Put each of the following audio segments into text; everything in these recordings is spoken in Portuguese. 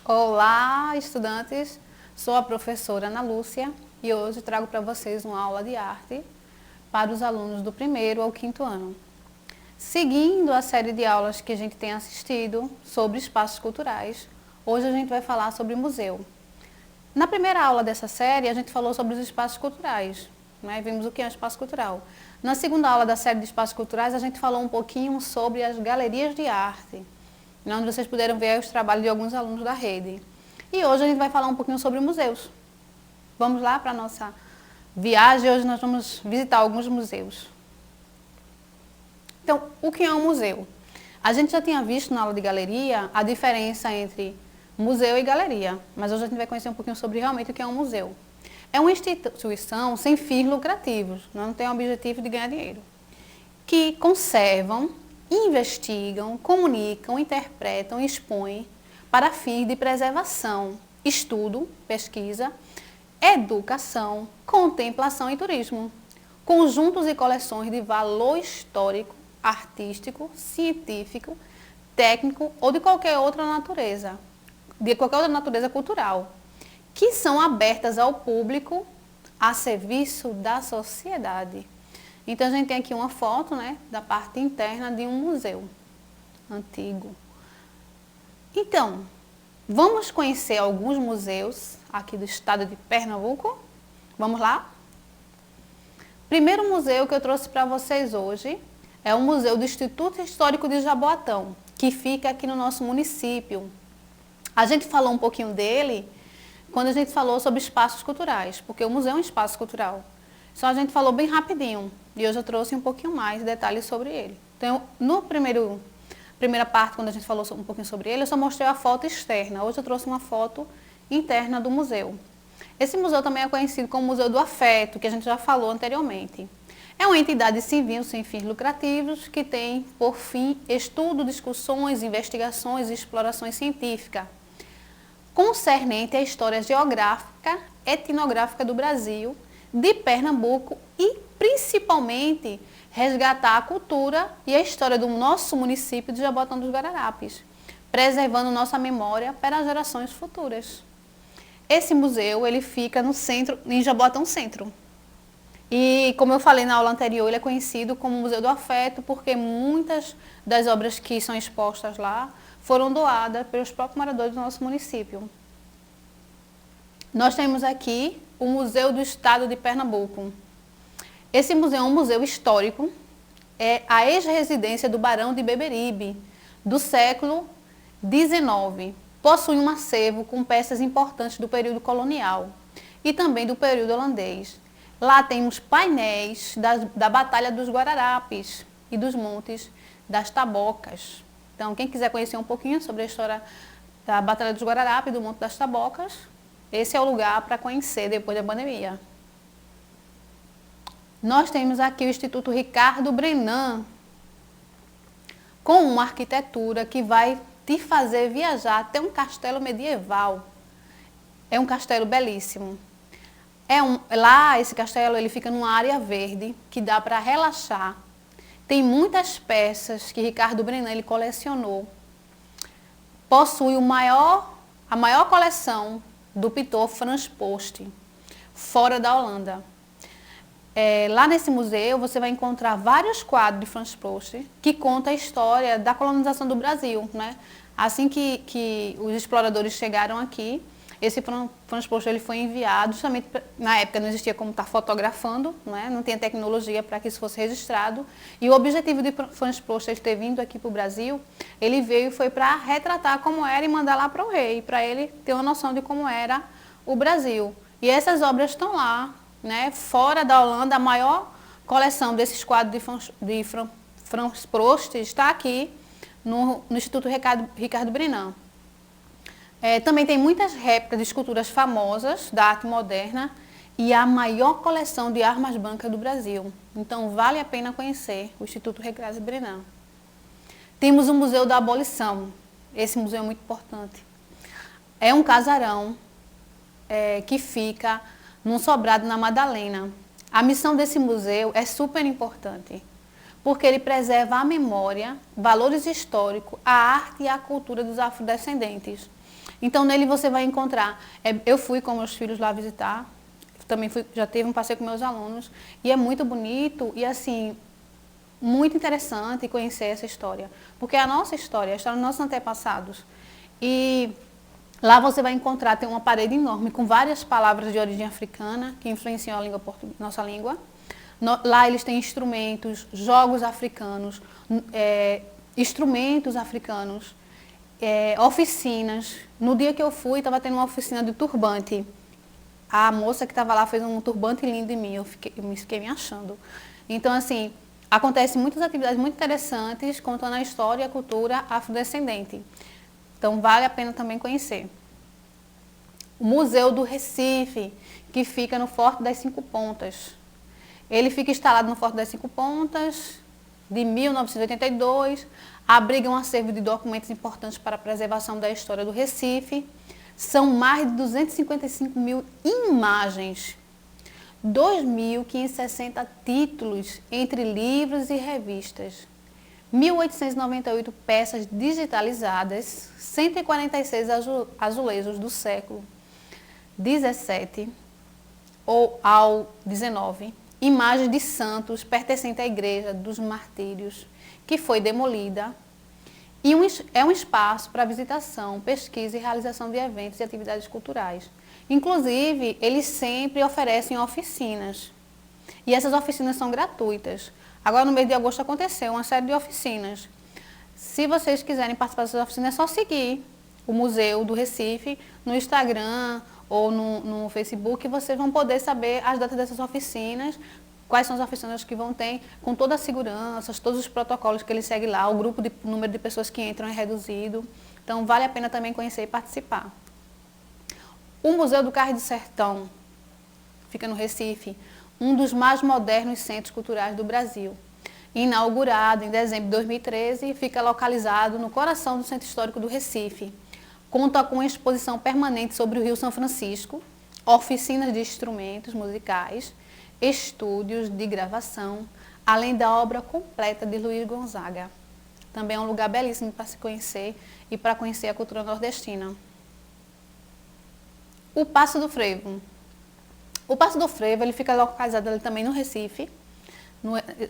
Olá, estudantes! Sou a professora Ana Lúcia e hoje trago para vocês uma aula de arte para os alunos do primeiro ao quinto ano. Seguindo a série de aulas que a gente tem assistido sobre espaços culturais, hoje a gente vai falar sobre museu. Na primeira aula dessa série, a gente falou sobre os espaços culturais, né? Vimos o que é um espaço cultural. Na segunda aula da série de espaços culturais, a gente falou um pouquinho sobre as galerias de arte, onde vocês puderam ver os trabalhos de alguns alunos da rede. E hoje a gente vai falar um pouquinho sobre museus. Vamos lá para a nossa viagem. Hoje nós vamos visitar alguns museus. Então, o que é um museu? A gente já tinha visto na aula de galeria a diferença entre museu e galeria, mas hoje a gente vai conhecer um pouquinho sobre realmente o que é um museu. É uma instituição sem fins lucrativos, não tem o objetivo de ganhar dinheiro, que conservam, investigam, comunicam, interpretam e expõem para fins de preservação, estudo, pesquisa, educação, contemplação e turismo. Conjuntos e coleções de valor histórico, artístico, científico, técnico ou de qualquer outra natureza cultural, que são abertas ao público a serviço da sociedade. Então, a gente tem aqui uma foto, né, da parte interna de um museu antigo. Então, vamos conhecer alguns museus aqui do estado de Pernambuco? Vamos lá? Primeiro museu que eu trouxe para vocês hoje é o Museu do Instituto Histórico de Jaboatão, que fica aqui no nosso município. A gente falou um pouquinho dele quando a gente falou sobre espaços culturais, porque o museu é um espaço cultural. Só a gente falou bem rapidinho. E hoje eu trouxe um pouquinho mais de detalhes sobre ele. Então, no primeira parte, quando a gente falou um pouquinho sobre ele, eu só mostrei a foto externa. Hoje eu trouxe uma foto interna do museu. Esse museu também é conhecido como Museu do Afeto, que a gente já falou anteriormente. É uma entidade civil sem fins lucrativos que tem, por fim, estudo, discussões, investigações e explorações científicas concernente à história geográfica, etnográfica do Brasil, de Pernambuco e, principalmente, resgatar a cultura e a história do nosso município de Jaboatão dos Guararapes, preservando nossa memória para as gerações futuras. Esse museu ele fica no centro, em Jaboatão Centro. E, como eu falei na aula anterior, ele é conhecido como Museu do Afeto porque muitas das obras que são expostas lá foram doadas pelos próprios moradores do nosso município. Nós temos aqui o Museu do Estado de Pernambuco. Esse museu é um museu histórico, é a ex-residência do Barão de Beberibe, do século XIX. Possui um acervo com peças importantes do período colonial e também do período holandês. Lá temos painéis da Batalha dos Guararapes e dos Montes das Tabocas. Então, quem quiser conhecer um pouquinho sobre a história da Batalha dos Guararapes e do Monte das Tabocas, esse é o lugar para conhecer depois da pandemia. Nós temos aqui o Instituto Ricardo Brenan, com uma arquitetura que vai te fazer viajar até um castelo medieval. É um castelo belíssimo. Lá, esse castelo ele fica numa área verde que dá para relaxar. Tem muitas peças que Ricardo Brenan ele colecionou. Possui a maior coleção do pintor Frans Post, fora da Holanda. Lá nesse museu você vai encontrar vários quadros de Frans Post que contam a história da colonização do Brasil, né? Assim que os exploradores chegaram aqui, esse Frans Post ele foi enviado, justamente na época não existia como estar fotografando, né? Não tinha tecnologia para que isso fosse registrado. E o objetivo de Frans Post ele ter vindo aqui para o Brasil, ele veio e foi para retratar como era e mandar lá para o rei, para ele ter uma noção de como era o Brasil. E essas obras estão lá, né? Fora da Holanda, a maior coleção desses quadros de Frans Post está aqui no Instituto Ricardo Brenan. Também tem muitas réplicas de esculturas famosas da arte moderna e a maior coleção de armas brancas do Brasil. Então, vale a pena conhecer o Instituto Ricardo Brenan. Temos o Museu da Abolição. Esse museu é muito importante. É um casarão que fica num sobrado na Madalena. A missão desse museu é super importante, porque ele preserva a memória, valores históricos, a arte e a cultura dos afrodescendentes. Então, nele você vai encontrar, eu fui com meus filhos lá visitar, também já teve um passeio com meus alunos, e é muito bonito e assim, muito interessante conhecer essa história, porque é a nossa história, a história dos nossos antepassados. E lá você vai encontrar, tem uma parede enorme com várias palavras de origem africana que influenciam a língua nossa língua. Lá eles têm instrumentos, jogos africanos, instrumentos africanos, oficinas. No dia que eu fui, estava tendo uma oficina de turbante. A moça que estava lá fez um turbante lindo em mim, eu fiquei me achando. Então, assim, acontecem muitas atividades muito interessantes contando a história e a cultura afrodescendente. Então, vale a pena também conhecer. O Museu do Recife, que fica no Forte das Cinco Pontas. Ele fica instalado no Forte das Cinco Pontas, de 1982, abriga um acervo de documentos importantes para a preservação da história do Recife. São mais de 255 mil imagens, 2.560 títulos entre livros e revistas, 1.898 peças digitalizadas, 146 azulejos do século XVII ou ao XIX, imagens de santos pertencentes à Igreja dos Martírios, que foi demolida, e é um espaço para visitação, pesquisa e realização de eventos e atividades culturais. Inclusive, eles sempre oferecem oficinas. E essas oficinas são gratuitas. Agora, no mês de agosto, aconteceu uma série de oficinas. Se vocês quiserem participar dessas oficinas, é só seguir o Museu do Recife no Instagram ou no Facebook, e vocês vão poder saber as datas dessas oficinas, quais são as oficinas que vão ter, com toda a segurança, todos os protocolos que ele segue lá, o número de pessoas que entram é reduzido. Então, vale a pena também conhecer e participar. O Museu do Cais do Sertão, fica no Recife, um dos mais modernos centros culturais do Brasil. Inaugurado em dezembro de 2013, fica localizado no coração do Centro Histórico do Recife. Conta com uma exposição permanente sobre o Rio São Francisco, oficinas de instrumentos musicais, estúdios de gravação, além da obra completa de Luiz Gonzaga. Também é um lugar belíssimo para se conhecer e para conhecer a cultura nordestina. O Paço do Frevo. O Paço do Frevo ele fica localizado ali também no Recife,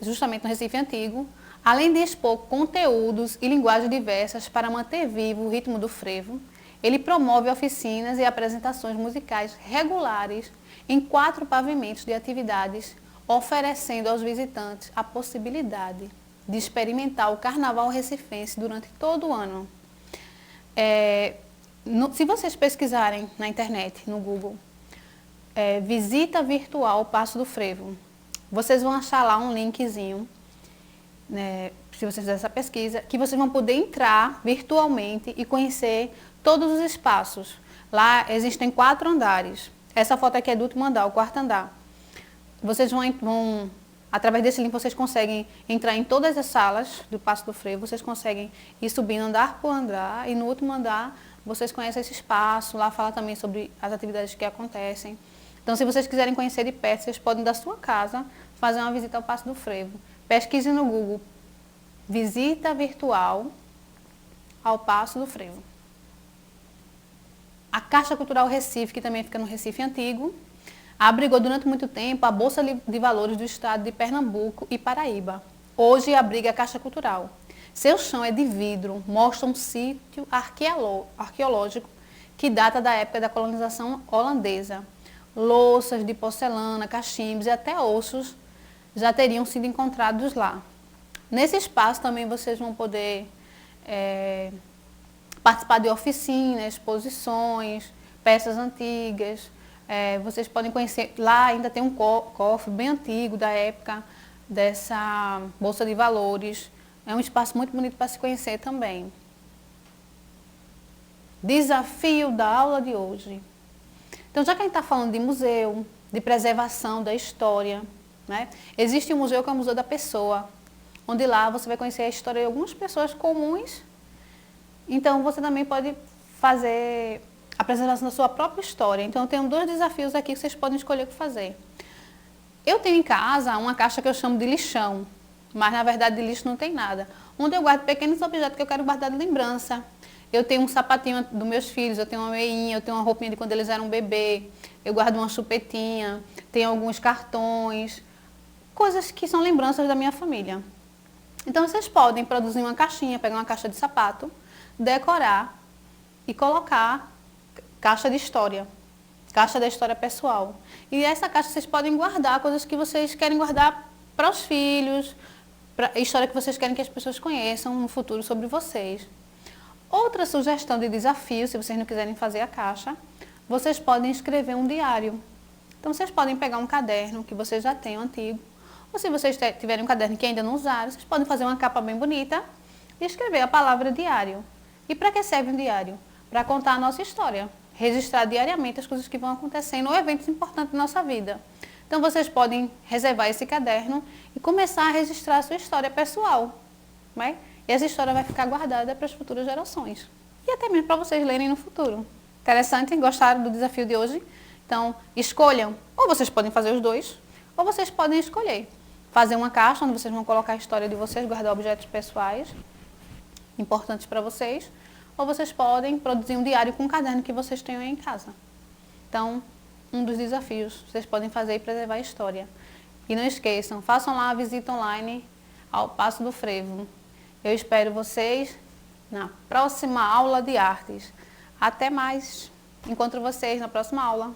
justamente no Recife Antigo, além de expor conteúdos e linguagens diversas para manter vivo o ritmo do frevo. Ele promove oficinas e apresentações musicais regulares em 4 pavimentos de atividades, oferecendo aos visitantes a possibilidade de experimentar o carnaval recifense durante todo o ano. Se vocês pesquisarem na internet, no Google, visita virtual Paço do Frevo, vocês vão achar lá um linkzinho, né, se vocês fizerem essa pesquisa, que vocês vão poder entrar virtualmente e conhecer todos os espaços. Lá existem 4 andares. Essa foto aqui é do último andar, o 4º andar. Vocês vão, através desse link, vocês conseguem entrar em todas as salas do Paço do Frevo, vocês conseguem ir subindo andar por andar, e no último andar vocês conhecem esse espaço, lá fala também sobre as atividades que acontecem. Então, se vocês quiserem conhecer de perto, vocês podem da sua casa fazer uma visita ao Paço do Frevo. Pesquise no Google, visita virtual ao Paço do Frevo. A Caixa Cultural Recife, que também fica no Recife Antigo, abrigou durante muito tempo a Bolsa de Valores do Estado de Pernambuco e Paraíba. Hoje abriga a Caixa Cultural. Seu chão é de vidro, mostra um sítio arqueológico que data da época da colonização holandesa. Louças de porcelana, cachimbos e até ossos já teriam sido encontrados lá. Nesse espaço também vocês vão poder participar de oficinas, exposições, peças antigas. Vocês podem conhecer, lá ainda tem um cofre bem antigo da época dessa Bolsa de Valores. É um espaço muito bonito para se conhecer também. Desafio da aula de hoje. Então, já que a gente está falando de museu, de preservação da história, né? Existe um museu que é o Museu da Pessoa, onde lá você vai conhecer a história de algumas pessoas comuns. Então, você também pode fazer a preservação da sua própria história. Então, eu tenho 2 desafios aqui que vocês podem escolher o que fazer. Eu tenho em casa uma caixa que eu chamo de lixão, mas na verdade de lixo não tem nada, onde eu guardo pequenos objetos que eu quero guardar de lembrança. Eu tenho um sapatinho dos meus filhos, eu tenho uma meinha, eu tenho uma roupinha de quando eles eram bebê, eu guardo uma chupetinha, tenho alguns cartões, coisas que são lembranças da minha família. Então vocês podem produzir uma caixinha, pegar uma caixa de sapato, decorar e colocar caixa de história, caixa da história pessoal. E essa caixa vocês podem guardar coisas que vocês querem guardar para os filhos, para história que vocês querem que as pessoas conheçam no futuro sobre vocês. Outra sugestão de desafio, se vocês não quiserem fazer a caixa, vocês podem escrever um diário. Então vocês podem pegar um caderno que vocês já têm antigo, ou se vocês tiverem um caderno que ainda não usaram, vocês podem fazer uma capa bem bonita e escrever a palavra diário. E para que serve um diário? Para contar a nossa história, registrar diariamente as coisas que vão acontecendo ou eventos importantes da nossa vida. Então vocês podem reservar esse caderno e começar a registrar a sua história pessoal, né? E essa história vai ficar guardada para as futuras gerações. E até mesmo para vocês lerem no futuro. Interessante? Gostaram do desafio de hoje? Então, escolham. Ou vocês podem fazer os dois, ou vocês podem escolher. Fazer uma caixa onde vocês vão colocar a história de vocês, guardar objetos pessoais importantes para vocês. Ou vocês podem produzir um diário com um caderno que vocês tenham em casa. Então, um dos desafios vocês podem fazer é preservar a história. E não esqueçam, façam lá a visita online ao Passo do Frevo. Eu espero vocês na próxima aula de artes. Até mais. Encontro vocês na próxima aula.